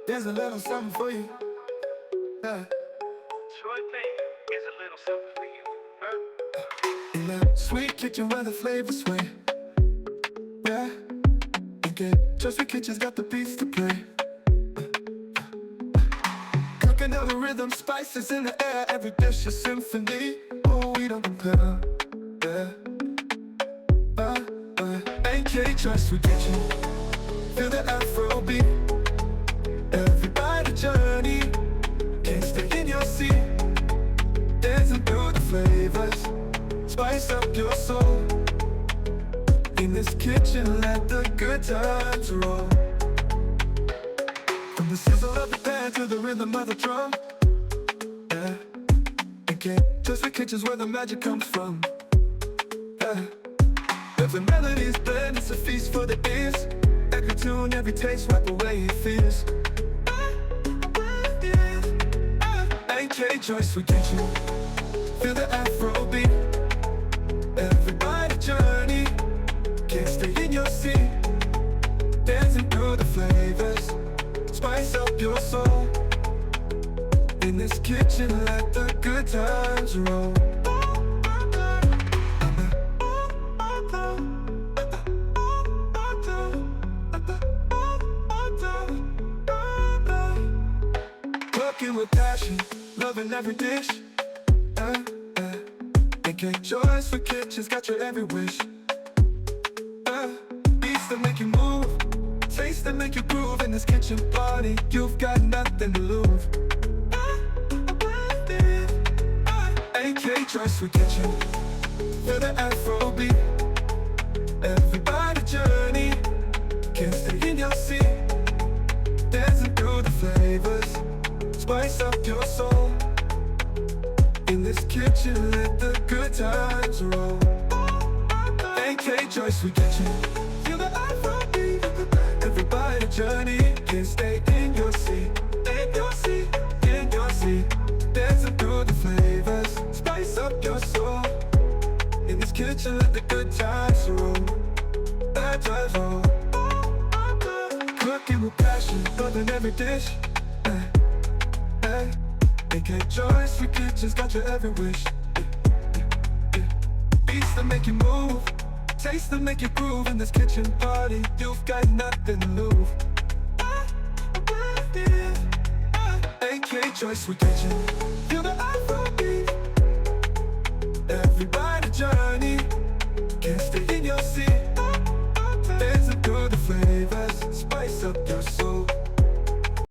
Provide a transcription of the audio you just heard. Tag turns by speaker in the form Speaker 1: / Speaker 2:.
Speaker 1: There's a little something for you. Yeah.
Speaker 2: Here's a little something for you.
Speaker 1: In that sweet kitchen where the flavors sway. Yeah. Nkjoysweetkitchen's got the beats to play. Cooking out the rhythm, spices in the air. Every dish a symphony. Oh, we don't compare. Yeah. Nkjoysweetkitchen. Feel the Afro beat. Every bite a journey. Can't stay in your seat. Dancing through the flavors. Spice up your soul. In this kitchen, let the good times roll. From the sizzle of the pan to the rhythm of the drum. Yeah. Nkjoysweetkitchen's where the magic comes from. Yeah. Every melody's blend, it's a feast for the ears. Every tune, every taste, wipe away your fears. Nkjoysweetkitchen. Feel the Afro beat. Every bite a journey. Can't stay in your seat. Dancing through the flavors. Spice up your soul. In this kitchen, let the good times roll. Cooking with passion, loving every dish. Nkjoysweetkitchen's got your every wish. Beats that make you move, taste that make you groove. In this kitchen party, you've got nothing to lose. Nkjoysweetkitchen, feel the Afro beat. Every bite a journey. Can't stay in your seat. Dancing through the flavors. Spice up your soul. In this kitchen, let the good times roll. Nkjoysweetkitchen. Feel the Afro beat. Every bite a journey. Can't stay in your seat. In your seat, in your seat. Dancing through the flavors. Spice up your soul. In this kitchen, let the good times roll. Bad times roll. Cooking with passion, loving every dish. Nkjoysweetkitchen's got your every wish. Beats that make you move, taste that make you groove. In this kitchen party, you've got nothing to lose. Nkjoysweetkitchen, feel the Afro beat. Every bite a journey. Can't stay in your seat. Dancing through the flavors. Spice up your soul.